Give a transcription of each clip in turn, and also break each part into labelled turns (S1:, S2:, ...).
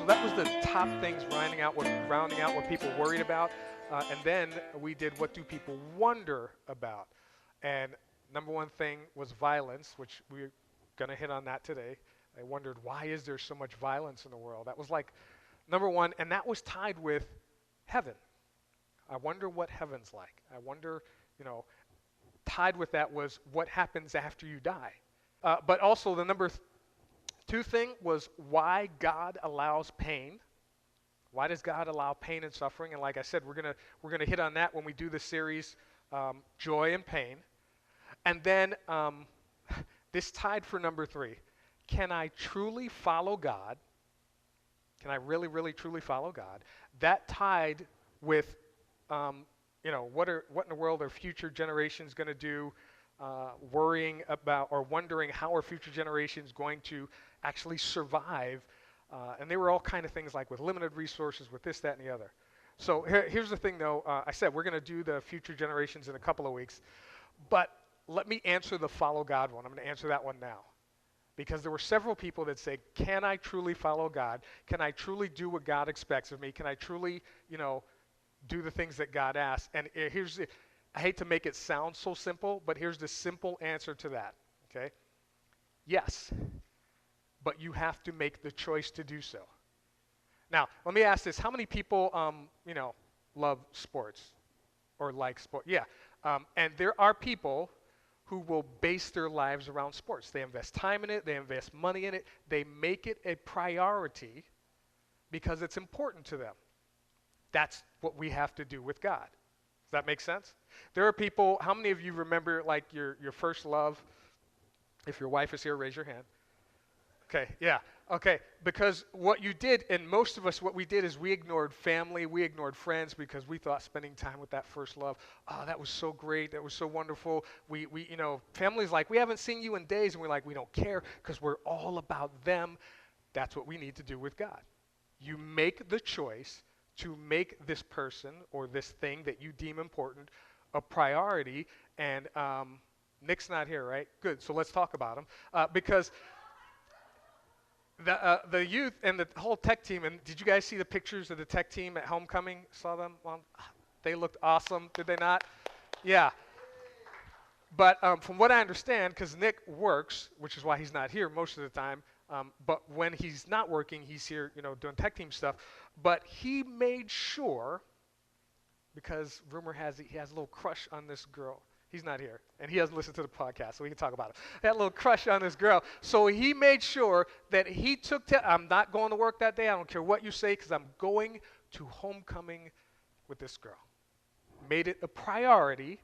S1: So that was the top things rounding out what people worried about. And then we did what do people wonder about. And number one thing was violence, which we're going to hit on that today. I wondered, why is there so much violence in the world? That was like number one, and that was tied with heaven. I wonder what heaven's like. I wonder, you know, tied with that was what happens after you die. But also the two thing was why God allows pain. Why does God allow pain and suffering? And like I said, we're gonna hit on that when we do the series Joy and Pain. And then this tied for number three. Can I truly follow God? Can I really, really, truly follow God? That tied with, what in the world are future generations going to do? Worrying about or wondering how are future generations going to actually survive? And they were all kind of things like with limited resources, with this, that, and the other. So here's the thing, though. I said we're going to do the future generations in a couple of weeks, but let me answer the follow God one. I'm going to answer that one now. Because there were several people that say, can I truly follow God? Can I truly do what God expects of me? Can I truly, do the things that God asks? And I hate to make it sound so simple, but here's the simple answer to that, okay? Yes, but you have to make the choice to do so. Now, let me ask this. How many people, love sports or like sport? Yeah, and there are people who will base their lives around sports. They invest time in it, they invest money in it, they make it a priority because it's important to them. That's what we have to do with God. Does that make sense? There are people, how many of you remember like your first love? If your wife is here, raise your hand. Okay, yeah, okay, because what you did, and most of us, what we did is we ignored family, we ignored friends because we thought spending time with that first love, oh, that was so great, that was so wonderful. Family's like, we haven't seen you in days, and we're like, we don't care because we're all about them. That's what we need to do with God. You make the choice to make this person or this thing that you deem important a priority, and Nick's not here, right? Good, so let's talk about him, because the youth and the whole tech team, and did you guys see the pictures of the tech team at homecoming? Saw them? They looked awesome, did they not? Yeah. But from what I understand, because Nick works, which is why he's not here most of the time, but when he's not working, he's here, doing tech team stuff. But he made sure, because rumor has it he has a little crush on this girl. He's not here, and he doesn't listen to the podcast, so we can talk about it. He had a little crush on this girl, so he made sure that he I'm not going to work that day. I don't care what you say, because I'm going to homecoming with this girl. Made it a priority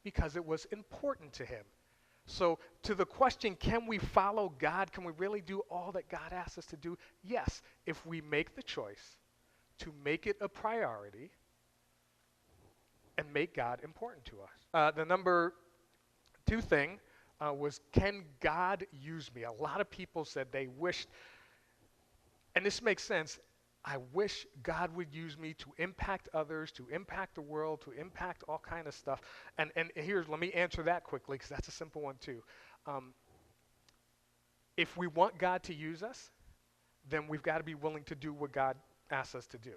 S1: because it was important to him. So to the question, can we follow God? Can we really do all that God asks us to do? Yes, if we make the choice to make it a priority and make God important to us. The number two thing was, can God use me? A lot of people said they wished, and this makes sense, I wish God would use me to impact others, to impact the world, to impact all kind of stuff. And let me answer that quickly, because that's a simple one too. If we want God to use us, then we've got to be willing to do what God asks us to do.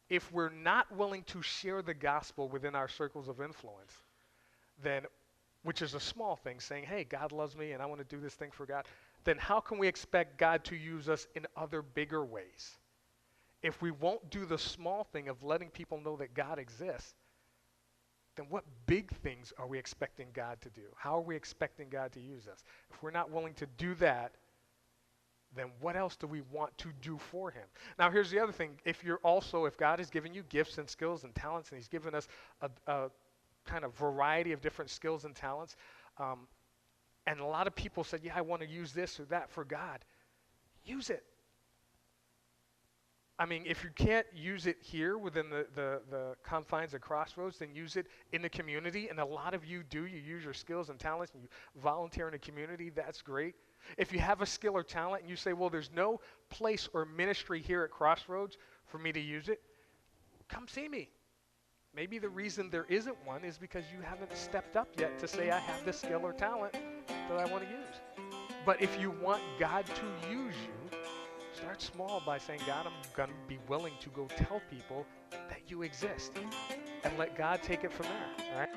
S1: If we're not willing to share the gospel within our circles of influence, then, which is a small thing, saying, hey, God loves me and I want to do this thing for God, then how can we expect God to use us in other bigger ways? If we won't do the small thing of letting people know that God exists, then what big things are we expecting God to do? How are we expecting God to use us? If we're not willing to do that, then what else do we want to do for him? Now, here's the other thing. If God has given you gifts and skills and talents, and he's given us a kind of variety of different skills and talents, and a lot of people said, yeah, I want to use this or that for God, use it. I mean, if you can't use it here within the confines of Crossroads, then use it in the community. And a lot of you do. You use your skills and talents and you volunteer in the community. That's great. If you have a skill or talent and you say, well, there's no place or ministry here at Crossroads for me to use it, come see me. Maybe the reason there isn't one is because you haven't stepped up yet to say, I have this skill or talent that I want to use. But if you want God to use you, Start small by saying, God, I'm going to be willing to go tell people that you exist, and let God take it from there. All right?